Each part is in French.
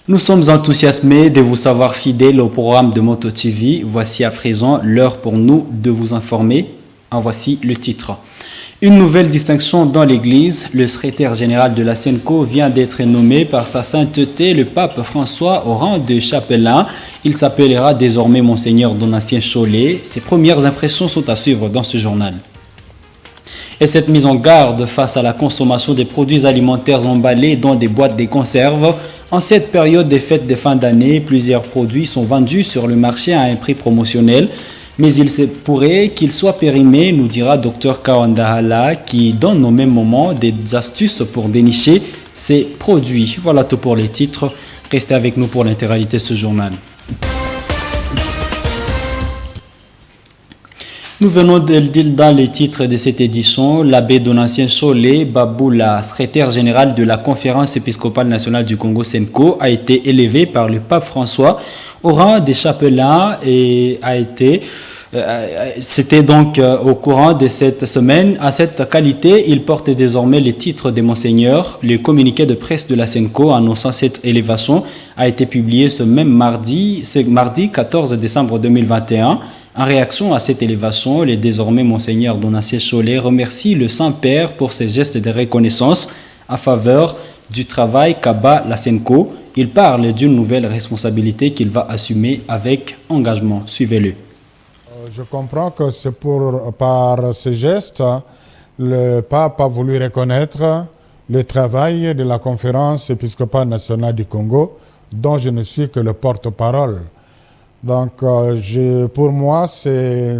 Nous sommes enthousiasmés de vous savoir fidèles au programme de Moto TV. Voici à présent l'heure pour nous de vous informer. En voici le titre. Une nouvelle distinction dans l'Église. Le secrétaire général de la SENCO vient d'être nommé par sa sainteté le pape François au rang de chapelain. Il s'appellera désormais Monseigneur Donatien Cholet. Ses premières impressions sont à suivre dans ce journal. Et cette mise en garde face à la consommation des produits alimentaires emballés dans des boîtes de conserve. En cette période des fêtes de fin d'année, plusieurs produits sont vendus sur le marché à un prix promotionnel. Mais il se pourrait qu'ils soient périmés, nous dira Dr Kawandahala, qui donne au même moment des astuces pour dénicher ces produits. Voilà tout pour les titres. Restez avec nous pour l'intégralité de ce journal. Nous venons de le dire dans les titres de cette édition. L'abbé Donatien Cholet Baboula, secrétaire général de la Conférence épiscopale nationale du Congo SENCO, a été élevé par le pape François au rang des chapelains et c'était donc au courant de cette semaine. À cette qualité, il porte désormais le titre de Monseigneur. Le communiqué de presse de la SENCO annonçant cette élévation a été publié ce mardi 14 décembre 2021. En réaction à cette élévation, le désormais Monseigneur Donatien Cholet remercie le Saint-Père pour ses gestes de reconnaissance en faveur du travail qu'abat la SENCO. Il parle d'une nouvelle responsabilité qu'il va assumer avec engagement. Suivez-le. Je comprends que c'est par ce geste, le pape a voulu reconnaître le travail de la Conférence épiscopale nationale du Congo, dont je ne suis que le porte-parole. Donc, pour moi, c'est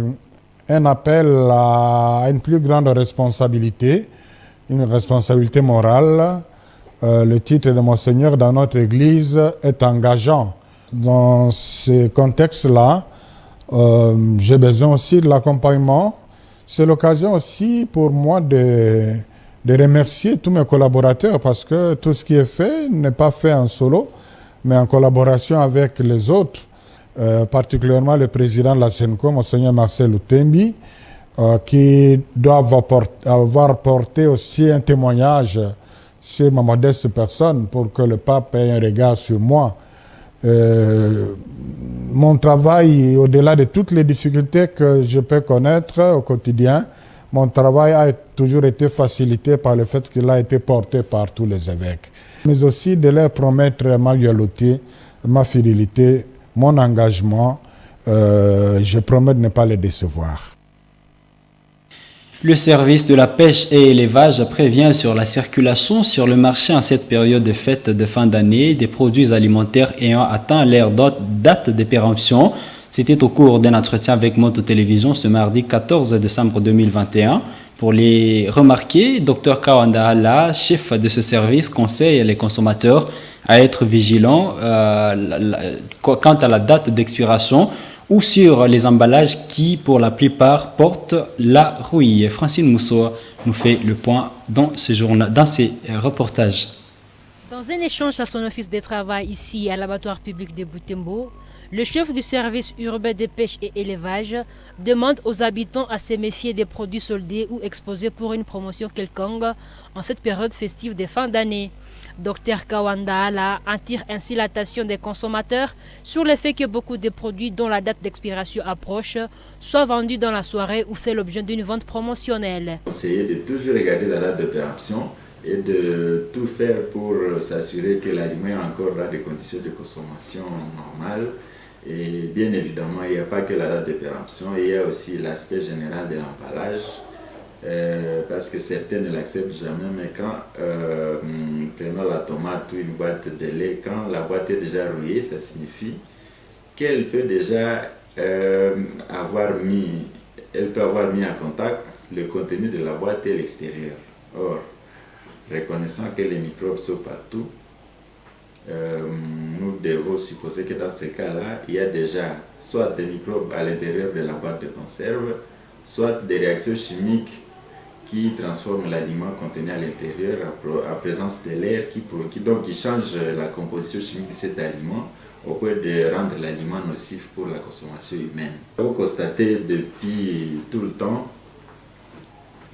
un appel à une plus grande responsabilité, une responsabilité morale. Le titre de Monseigneur dans notre Église est engageant. Dans ce contexte-là, j'ai besoin aussi de l'accompagnement. C'est l'occasion aussi pour moi de remercier tous mes collaborateurs parce que tout ce qui est fait n'est pas fait en solo, mais en collaboration avec les autres. Particulièrement le président de la SENCO, Monseigneur Marcel Outembi, qui doit avoir porté aussi un témoignage sur ma modeste personne pour que le pape ait un regard sur moi. Mon travail, au-delà de toutes les difficultés que je peux connaître au quotidien, mon travail a toujours été facilité par le fait qu'il a été porté par tous les évêques. Mais aussi de leur promettre ma loyauté, ma fidélité, mon engagement, je promets de ne pas les décevoir. Le service de la pêche et élevage prévient sur la circulation sur le marché en cette période de fête de fin d'année des produits alimentaires ayant atteint leur date de péremption. C'était au cours d'un entretien avec Moto Télévision ce mardi 14 décembre 2021. Pour les remarquer, Dr Kawandahala, chef de ce service, conseille les consommateurs à être vigilants quant à la date d'expiration ou sur les emballages qui, pour la plupart, portent la rouille. Francine Moussoa nous fait le point dans ces reportages. Dans un échange à son office de travail ici à l'abattoir public de Butembo, le chef du service urbain de pêche et élevage demande aux habitants à se méfier des produits soldés ou exposés pour une promotion quelconque en cette période festive de fin d'année. Dr Kawandahala attire ainsi l'attention des consommateurs sur le fait que beaucoup de produits dont la date d'expiration approche soient vendus dans la soirée ou fait l'objet d'une vente promotionnelle. Essayez de toujours regarder la date de péremption et de tout faire pour s'assurer que l'aliment est encore dans des conditions de consommation normales. Et bien évidemment, il n'y a pas que la date de péremption, il y a aussi l'aspect général de l'emballage. Parce que certains ne l'acceptent jamais, mais quand prenons la tomate ou une boîte de lait, quand la boîte est déjà rouillée, ça signifie qu'elle peut déjà avoir mis en contact le contenu de la boîte et l'extérieur. Or, reconnaissant que les microbes sont partout, nous devons supposer que dans ce cas-là, il y a déjà soit des microbes à l'intérieur de la boîte de conserve, soit des réactions chimiques qui transforment l'aliment contenu à l'intérieur à présence de l'air qui change la composition chimique de cet aliment au point de rendre l'aliment nocif pour la consommation humaine. Vous constatez depuis tout le temps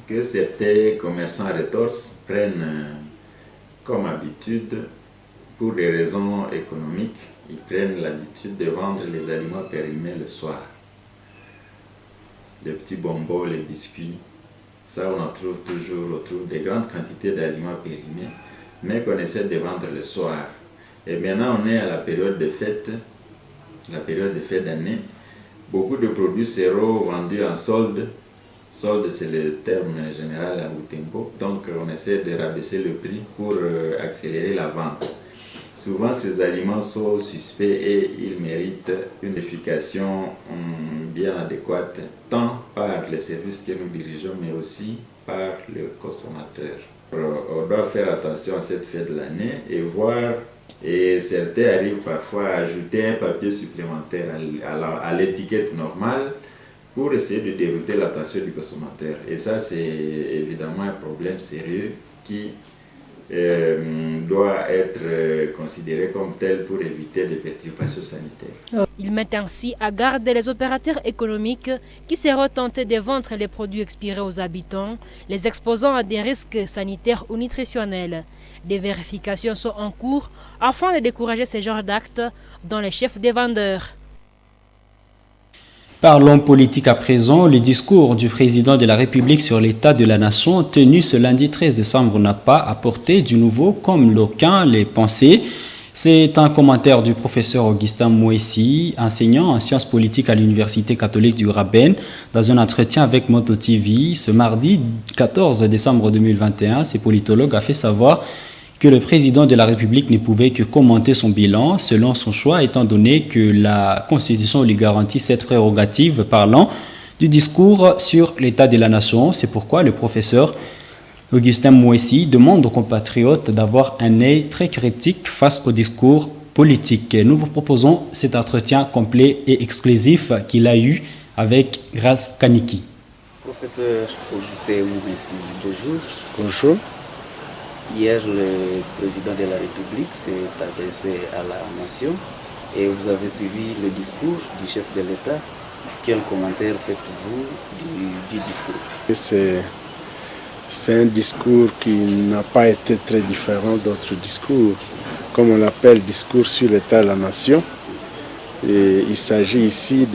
que certains commerçants à retorse prennent comme habitude pour des raisons économiques, ils prennent l'habitude de vendre les aliments périmés le soir. Les petits bonbons, les biscuits, ça on en trouve toujours, on trouve des grandes quantités d'aliments périmés, mais qu'on essaie de vendre le soir. Et maintenant on est à la période de fête d'année. Beaucoup de produits seront vendus en solde. Solde, c'est le terme général à Butembo. Donc on essaie de rabaisser le prix pour accélérer la vente. Souvent ces aliments sont suspects et ils méritent une vérification bien adéquate, tant par les services que nous dirigeons, mais aussi par le consommateur. On doit faire attention à cette fête de l'année et voir, et certains arrivent parfois à ajouter un papier supplémentaire à l'étiquette normale pour essayer de dérouter l'attention du consommateur. Et ça, c'est évidemment un problème sérieux qui doit être considéré comme tel pour éviter des perturbations sanitaires. Il met ainsi à garde les opérateurs économiques qui seront tentés de vendre les produits expirés aux habitants, les exposant à des risques sanitaires ou nutritionnels. Des vérifications sont en cours afin de décourager ce genre d'actes dans les chefs des vendeurs. Parlons politique à présent. Le discours du président de la République sur l'état de la nation tenu ce lundi 13 décembre n'a pas apporté du nouveau comme d'aucuns les pensaient. C'est un commentaire du professeur Augustin Mouessi, enseignant en sciences politiques à l'Université catholique du Graben, dans un entretien avec Moto TV. Ce mardi 14 décembre 2021, ce politologue a fait savoir que le président de la République ne pouvait que commenter son bilan selon son choix, étant donné que la Constitution lui garantit cette prérogative parlant du discours sur l'état de la nation. C'est pourquoi le professeur Augustin Mouessi demande aux compatriotes d'avoir un œil très critique face au discours politique. Nous vous proposons cet entretien complet et exclusif qu'il a eu avec Grace Kaniki. Professeur Augustin Mouessi, bonjour. Bonjour. Hier, le président de la République s'est adressé à la nation et vous avez suivi le discours du chef de l'État. Quel commentaire faites-vous du discours? C'est un discours qui n'a pas été très différent d'autres discours, comme on l'appelle discours sur l'état de la nation. Et il s'agit ici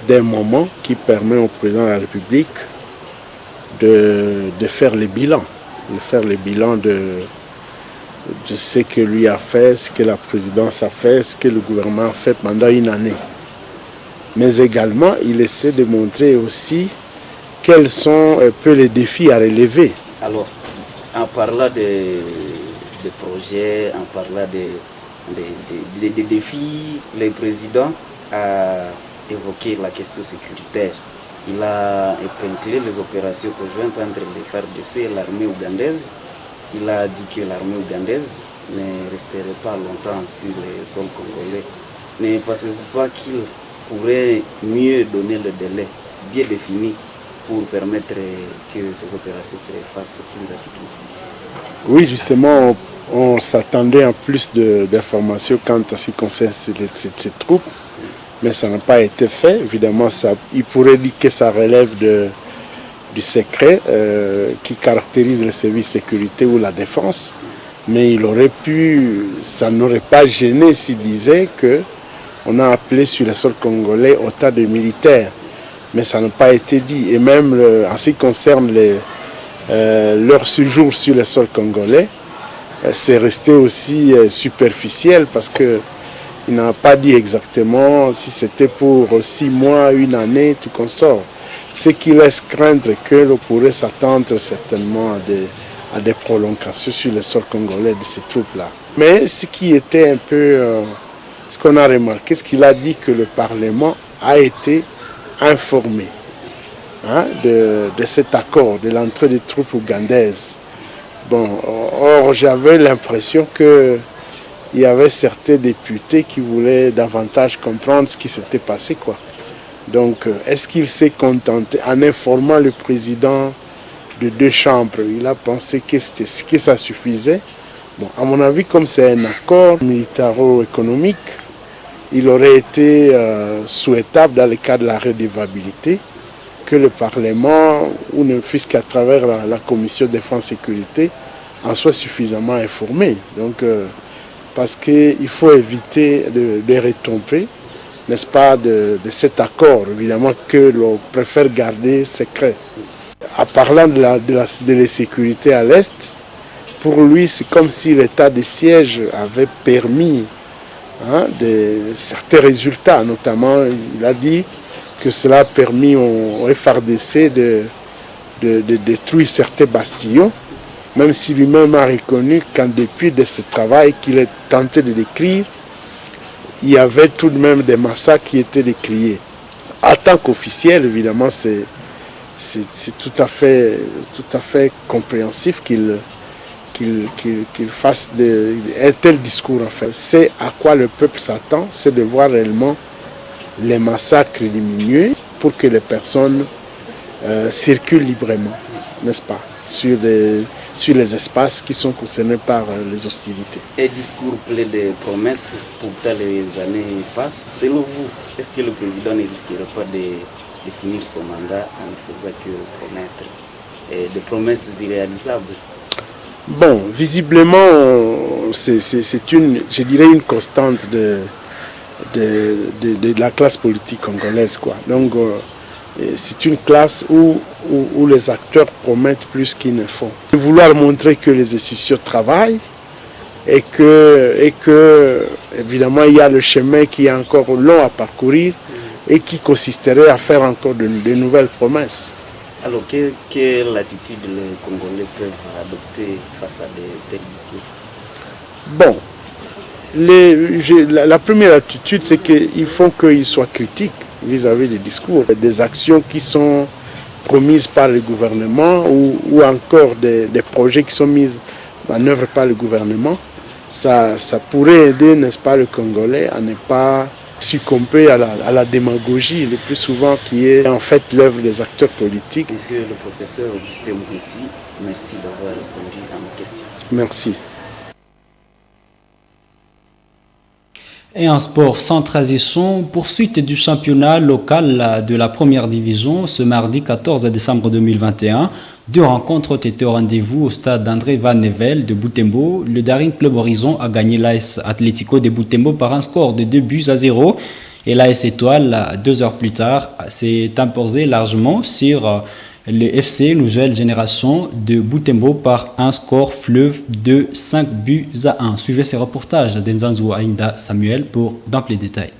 d'un moment qui permet au président de la République de faire le bilan. De ce que lui a fait, ce que la présidence a fait, ce que le gouvernement a fait pendant une année. Mais également, il essaie de montrer aussi quels sont un peu les défis à relever. Alors, en parlant des projets, en parlant des défis, le président a évoqué la question sécuritaire. Il a épinglé les opérations conjointes entre les FARDC et l'armée ougandaise. Il a dit que l'armée ougandaise ne resterait pas longtemps sur les sols congolais. Ne pensez-vous pas qu'il pourrait mieux donner le délai bien défini pour permettre que ces opérations se fassent plus rapidement? Oui, justement, on s'attendait à plus d'informations quant à ce qui concerne ces troupes. Mais ça n'a pas été fait. Évidemment, il pourrait dire que ça relève du secret qui caractérise les services de sécurité ou la défense. Mais ça n'aurait pas gêné s'il disait qu'on a appelé sur le sol congolais autant de militaires. Mais ça n'a pas été dit. Et même en ce qui concerne leur séjour sur le sol congolais, c'est resté aussi superficiel parce que il n'a pas dit exactement si c'était pour 6 mois, 1 année, tout consort. Ce qui laisse craindre que l'on pourrait s'attendre certainement à des prolongations sur le sol congolais de ces troupes-là. Mais ce qui était un peu, ce qu'on a remarqué, c'est qu'il a dit que le Parlement a été informé de cet accord, de l'entrée des troupes ougandaises. Bon, or j'avais l'impression que il y avait certains députés qui voulaient davantage comprendre ce qui s'était passé, quoi. Donc, est-ce qu'il s'est contenté, en informant le président de 2 chambres, il a pensé que ça suffisait? Bon, à mon avis, comme c'est un accord militaro-économique, il aurait été souhaitable, dans le cas de la redevabilité, que le Parlement, ou ne fût-ce qu'à travers la Commission défense-sécurité, en soit suffisamment informés. Donc, parce qu'il faut éviter de retomber, n'est-ce pas, de cet accord, évidemment, que l'on préfère garder secret. En parlant de l'insécurité à l'Est, pour lui, c'est comme si l'état de siège avait permis de certains résultats. Notamment, il a dit que cela a permis au FARDC de détruire certains bastillons, même si lui-même a reconnu qu'en dépit de ce travail qu'il est tenté de décrire, il y avait tout de même des massacres qui étaient décriés. En tant qu'officiel, évidemment, c'est tout à fait compréhensif qu'il fasse un tel discours. En fait, c'est à quoi le peuple s'attend, c'est de voir réellement les massacres diminuer pour que les personnes circulent librement, n'est-ce pas, sur les espaces qui sont concernés par les hostilités. Un discours plein de promesses, pourtant les années passent. Selon vous, est-ce que le président ne risquerait pas de finir son mandat en ne faisant que promettre des promesses irréalisables? Bon, visiblement, c'est une constante de la classe politique congolaise, quoi. Donc, c'est une classe où les acteurs promettent plus qu'ils ne font. Vouloir montrer que les institutions travaillent et que évidemment, il y a le chemin qui est encore long à parcourir et qui consisterait à faire encore de nouvelles promesses. Alors, quelle attitude les Congolais peuvent adopter face à de tels discours? Bon, la première attitude, c'est qu'il faut qu'ils soient critiques vis-à-vis des discours, des actions qui sont promises par le gouvernement ou encore des projets qui sont mis en œuvre par le gouvernement. Ça pourrait aider, n'est-ce pas, le Congolais à ne pas succomber à la démagogie, le plus souvent qui est en fait l'œuvre des acteurs politiques. Monsieur le professeur Augustin Moukessi, merci d'avoir répondu à mes questions. Merci. Et en sport sans transition, poursuite du championnat local de la première division ce mardi 14 décembre 2021. 2 rencontres ont été au rendez-vous au stade André Van Nevel de Butembo. Le Daring Club Horizon a gagné l'AS Atlético de Butembo par un score de 2-0. Et l'AS Étoile, 2 heures plus tard, s'est imposé largement sur le FC Nouvelle Génération de Butembo par un score fleuve de 5-1. Suivez ces reportages d'Enzanzo Aïnda Samuel pour d'amples détails.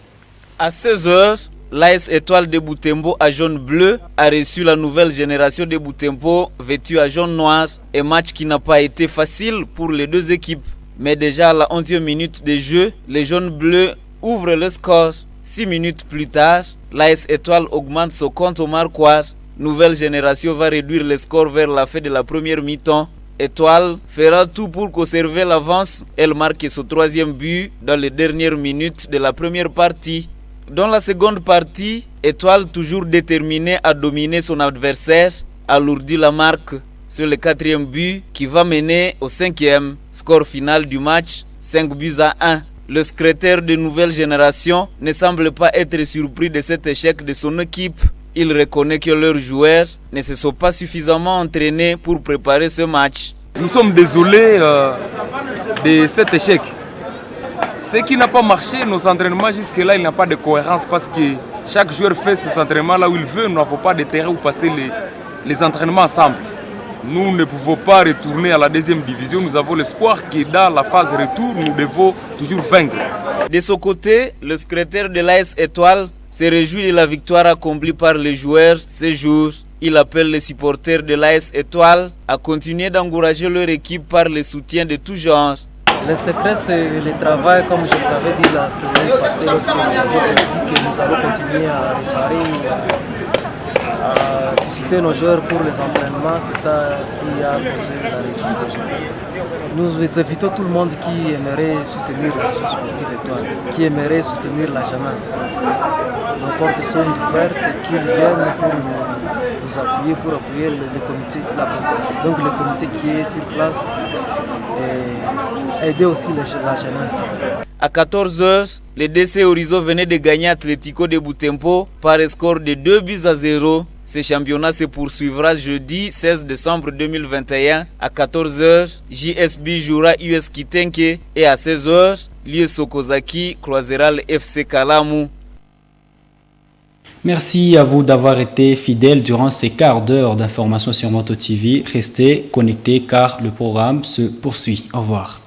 À 16h, l'AS Étoile de Butembo à jaune-bleu a reçu la Nouvelle Génération de Butembo vêtue à jaune-noir. Un match qui n'a pas été facile pour les deux équipes. Mais déjà à la 11e minute de jeu, les jaunes-bleus ouvrent le score. 6 minutes plus tard, l'AS Étoile augmente son compte au marquage. Nouvelle Génération va réduire le score vers la fin de la première mi-temps. Étoile fera tout pour conserver l'avance. Elle marque son 3e but dans les dernières minutes de la première partie. Dans la seconde partie, Étoile, toujours déterminée à dominer son adversaire, alourdit la marque sur le 4e but qui va mener au 5e. Score final du match, 5-1. Le secrétaire de Nouvelle Génération ne semble pas être surpris de cet échec de son équipe. Il reconnaît que leurs joueurs ne se sont pas suffisamment entraînés pour préparer ce match. Nous sommes désolés de cet échec. Ce qui n'a pas marché, nos entraînements jusque-là, il n'y a pas de cohérence parce que chaque joueur fait ses entraînements là où il veut. Nous n'avons pas de terrain où passer les entraînements ensemble. Nous ne pouvons pas retourner à la 2e division. Nous avons l'espoir que dans la phase retour, nous devons toujours vaincre. De son côté, le secrétaire de l'AS Étoile se réjouit de la victoire accomplie par les joueurs ce jour. Il appelle les supporters de l'AS Étoile à continuer d'encourager leur équipe par le soutien de tout genre. Le secret, c'est le travail, comme je vous avais dit la semaine passée, lorsque nous avons dit que nous allons continuer à réparer, à susciter nos joueurs pour les entraînements. C'est ça qui a causé la réussite aujourd'hui. Nous invitons tout le monde qui aimerait soutenir l'association sportive Étoile, qui aimerait soutenir la jeunesse. Nos portes sont ouvertes et qu'ils viennent pour nous appuyer, pour appuyer le comité là-bas. Donc le comité qui est sur place et aider aussi la jeunesse. À 14h, le DC Horizon venait de gagner Atlético de Butembo par un score de 2-0. Ce championnat se poursuivra jeudi 16 décembre 2021 à 14h. JSB jouera US Kitenke et à 16h, l'US Sokozaki croisera le FC Kalamu. Merci à vous d'avoir été fidèles durant ces quarts d'heure d'information sur Moto TV. Restez connectés car le programme se poursuit. Au revoir.